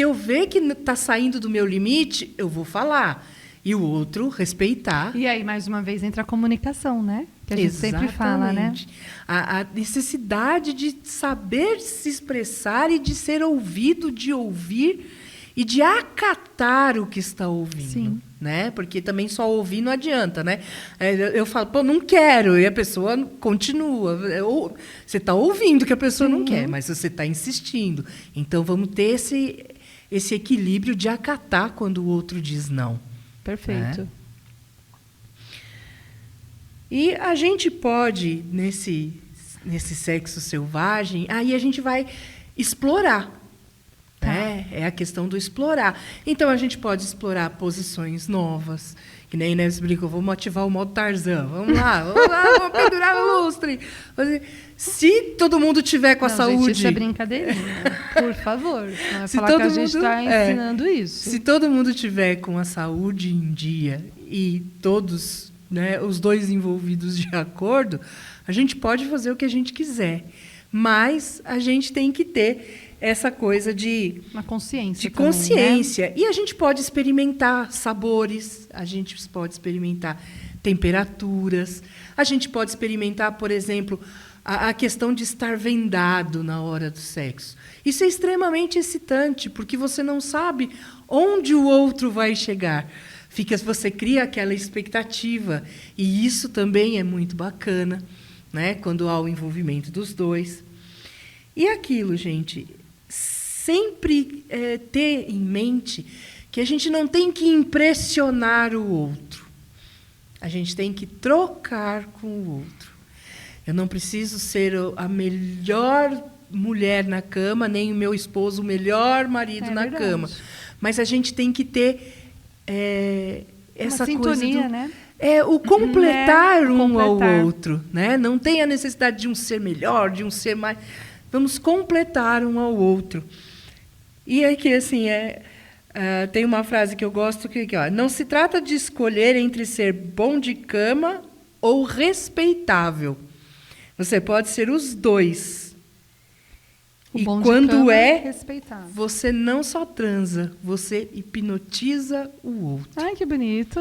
eu ver que está saindo do meu limite, eu vou falar. E o outro respeitar. E aí, mais uma vez, entra a comunicação, né? Que a gente sempre fala, né? A necessidade de saber se expressar e de ser ouvido, de ouvir e de acatar o que está ouvindo. Sim. Né? Porque também só ouvir não adianta, né? Eu falo, pô, não quero, e a pessoa continua. Você está ouvindo que a pessoa não quer, mas você está insistindo. Então, vamos ter esse equilíbrio de acatar quando o outro diz não. Perfeito. E a gente pode, nesse sexo selvagem, aí a gente vai explorar. Tá. Né? É a questão do explorar. Então, a gente pode explorar posições novas. Que nem Inês brincou, vamos ativar o modo Tarzan. Vamos lá, vamos pendurar no lustre. Se todo mundo tiver com a saúde... Gente, isso é brincadeirinha. Por favor. Não é falar que a gente está ensinando isso. Se todo mundo tiver com a saúde em dia e todos, né, os dois envolvidos de acordo, a gente pode fazer o que a gente quiser. Mas a gente tem que ter essa coisa de... Uma consciência. De consciência. Também, né? E a gente pode experimentar sabores, a gente pode experimentar temperaturas, a gente pode experimentar, por exemplo, a questão de estar vendado na hora do sexo. Isso é extremamente excitante, porque você não sabe onde o outro vai chegar. Você cria aquela expectativa. E isso também é muito bacana, né? Quando há o envolvimento dos dois. E aquilo, gente, sempre ter em mente que a gente não tem que impressionar o outro. A gente tem que trocar com o outro. Eu não preciso ser a melhor mulher na cama, nem o meu esposo o melhor marido na cama. Mas a gente tem que ter essa uma sintonia, coisa do, né? O completar ao outro. Né? Não tem a necessidade de um ser melhor, de um ser mais... Vamos completar um ao outro. E aqui, assim, tem uma frase que eu gosto, que ó, não se trata de escolher entre ser bom de cama ou respeitável. Você pode ser os dois. O e bom quando de cama, você não só transa, você hipnotiza o outro. Ai, que bonito.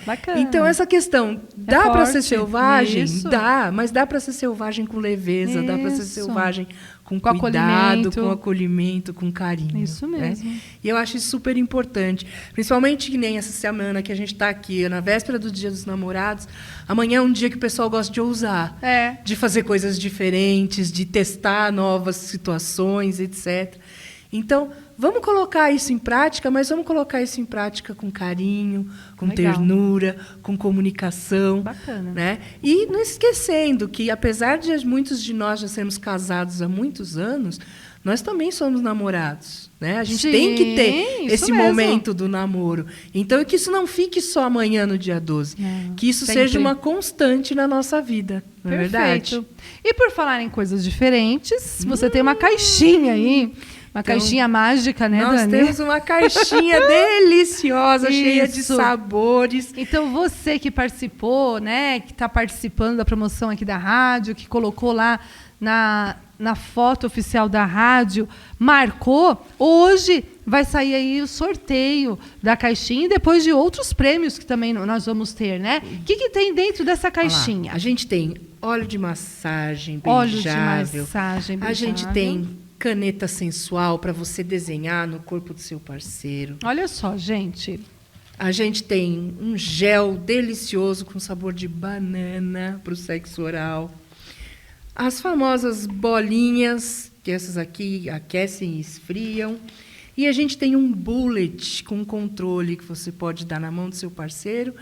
Bacana. Então, essa questão, dá para ser selvagem? Isso. Dá, mas dá para ser selvagem com leveza, dá para ser selvagem com cuidado, acolhimento. com acolhimento, com carinho. Isso mesmo. Né? E eu acho isso super importante. Principalmente que nem essa semana que a gente está aqui, na véspera do Dia dos Namorados. Amanhã é um dia que o pessoal gosta de ousar. De fazer coisas diferentes, de testar novas situações, etc. Então, vamos colocar isso em prática, mas vamos colocar isso em prática com carinho, com ternura, com comunicação. Bacana. Né? E não esquecendo que, apesar de muitos de nós já sermos casados há muitos anos, nós também somos namorados. Né? A gente tem que ter esse momento do namoro. Então, que isso não fique só amanhã, no dia 12. Que isso seja uma constante na nossa vida. Não é verdade? E por falar em coisas diferentes, você tem uma caixinha aí Uma caixinha mágica, né, Nós Dani? temos uma caixinha deliciosa, cheia de sabores. Então, você que participou, né, que está participando da promoção aqui da rádio, que colocou lá na foto oficial da rádio, marcou, hoje vai sair aí o sorteio da caixinha e depois de outros prêmios que também nós vamos ter, né? O que tem dentro dessa caixinha? A gente tem óleo de massagem beijável. Óleo de massagem beijável. A gente tem caneta sensual para você desenhar no corpo do seu parceiro. Olha só, gente. A gente tem um gel delicioso com sabor de banana para o sexo oral. As famosas bolinhas, que essas aqui aquecem e esfriam. E a gente tem um bullet com controle que você pode dar na mão do seu parceiro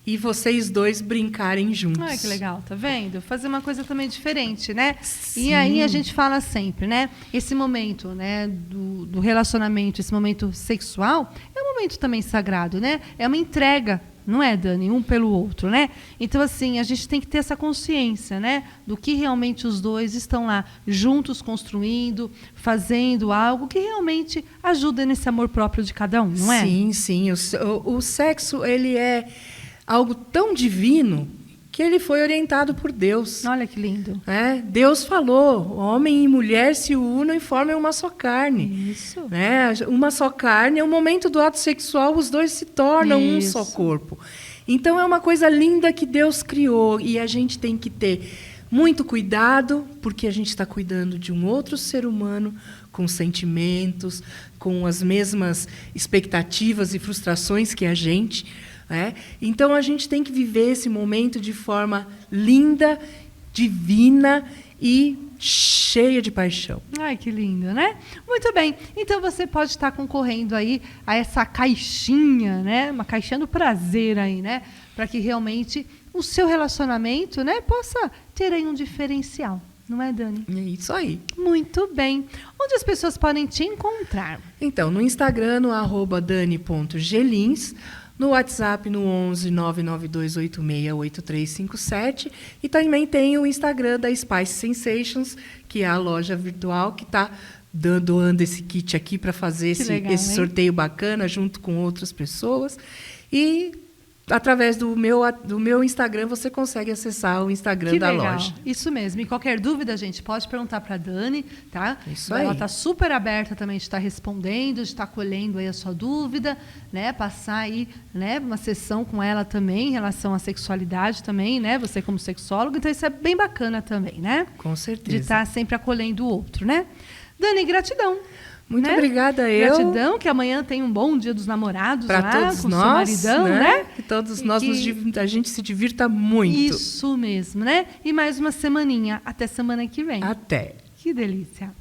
e vocês dois brincarem juntos. Ai, que legal, tá vendo? Fazer uma coisa também diferente, né? Sim. E aí a gente fala sempre, né? Esse momento, né, do relacionamento, esse momento sexual, é um momento também sagrado, né? É uma entrega, não é, Dani? Um pelo outro, né? Então, assim, a gente tem que ter essa consciência, né? Do que realmente os dois estão lá juntos construindo, fazendo algo que realmente ajuda nesse amor próprio de cada um, não é? Sim, sim. O sexo, ele é algo tão divino que ele foi orientado por Deus. Olha que lindo. Deus falou, homem e mulher se unam e formem uma só carne. Isso. Uma só carne, é o momento do ato sexual, os dois se tornam um só corpo. Então, é uma coisa linda que Deus criou e a gente tem que ter muito cuidado, porque a gente está cuidando de um outro ser humano com sentimentos, com as mesmas expectativas e frustrações que a gente. Então, a gente tem que viver esse momento de forma linda, divina e cheia de paixão. Ai, que lindo, né? Muito bem. Então, você pode estar concorrendo aí a essa caixinha, né? Uma caixinha do prazer aí, né? Para que realmente o seu relacionamento, né, possa ter aí um diferencial. Não é, Dani? É isso aí. Muito bem. Onde as pessoas podem te encontrar? Então, no Instagram, no @dani.gelins, no WhatsApp, no 11 992868357. E também tem o Instagram da Spice Sensations, que é a loja virtual que está doando esse kit aqui para fazer esse sorteio bacana junto com outras pessoas. E através do meu Instagram, você consegue acessar o Instagram da loja. Isso mesmo. E qualquer dúvida, gente, pode perguntar para a Dani, tá? Isso aí. Ela está super aberta também de estar respondendo, de estar acolhendo aí a sua dúvida, né? Passar aí, né, uma sessão com ela também em relação à sexualidade também, né? Você como sexólogo, então isso é bem bacana também, né? Com certeza. De estar sempre acolhendo o outro, né? Dani, gratidão. Muito obrigada, Gratidão, que amanhã tem um bom Dia dos Namorados para lá, todos com nós, seu maridão, né? Que todos nós a gente se divirta muito. Isso mesmo, né? E mais uma semaninha, até semana que vem. Até. Que delícia.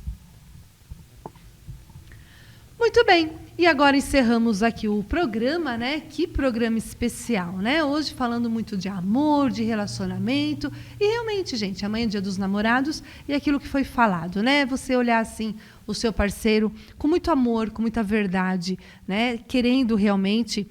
Muito bem. E agora encerramos aqui o programa, né? Que programa especial, né? Hoje falando muito de amor, de relacionamento. E realmente, gente, amanhã é Dia dos Namorados e aquilo que foi falado, né? Você olhar assim o seu parceiro com muito amor, com muita verdade, né? Querendo realmente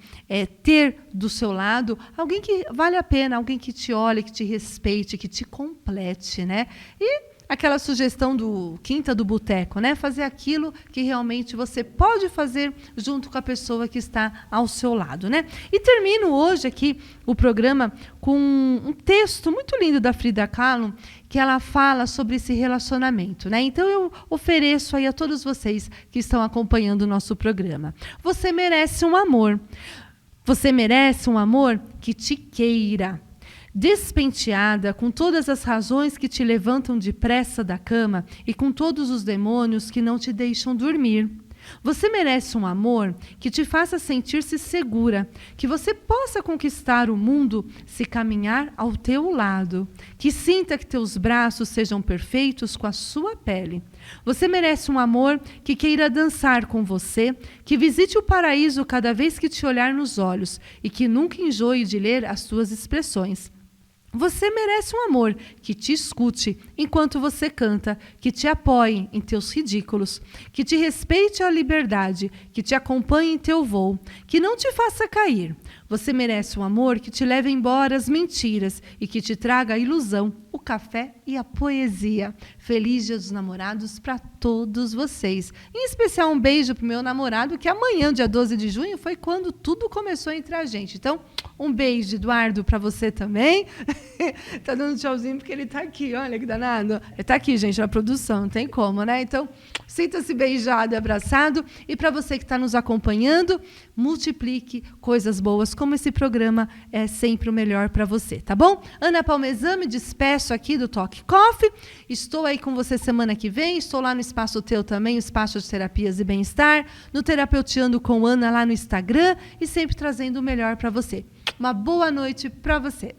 ter do seu lado alguém que vale a pena, alguém que te olhe, que te respeite, que te complete, né? E aquela sugestão do Quinta do Boteco, né? Fazer aquilo que realmente você pode fazer junto com a pessoa que está ao seu lado, né? E termino hoje aqui o programa com um texto muito lindo da Frida Kahlo, que ela fala sobre esse relacionamento, né? Então eu ofereço aí a todos vocês que estão acompanhando o nosso programa. Você merece um amor. Você merece um amor que te queira. Despenteada, com todas as razões que te levantam depressa da cama e com todos os demônios que não te deixam dormir. Você merece um amor que te faça sentir-se segura, que você possa conquistar o mundo se caminhar ao teu lado, que sinta que teus braços sejam perfeitos com a sua pele. Você merece um amor que queira dançar com você, que visite o paraíso cada vez que te olhar nos olhos e que nunca enjoe de ler as tuas expressões. Você merece um amor que te escute enquanto você canta, que te apoie em teus ridículos, que te respeite a liberdade, que te acompanhe em teu voo, que não te faça cair. Você merece um amor que te leve embora as mentiras e que te traga a ilusão, o café e a poesia. Feliz Dia dos Namorados para todos vocês. Em especial um beijo pro meu namorado, que amanhã, dia 12 de junho, foi quando tudo começou entre a gente. Então, um beijo, Eduardo, para você também. Tá dando tchauzinho porque ele tá aqui, olha que danado. Ele tá aqui, gente, na produção, não tem como, né? Então, sinta-se beijado e abraçado. E para você que está nos acompanhando, multiplique coisas boas, como esse programa é sempre o melhor para você, tá bom? Ana Palmesan, me despeço aqui do Talk Coffee. Estou aí com você semana que vem. Estou lá no Espaço Teu também, o Espaço de Terapias e Bem-Estar, no Terapeuteando com Ana lá no Instagram e sempre trazendo o melhor para você. Uma boa noite para você.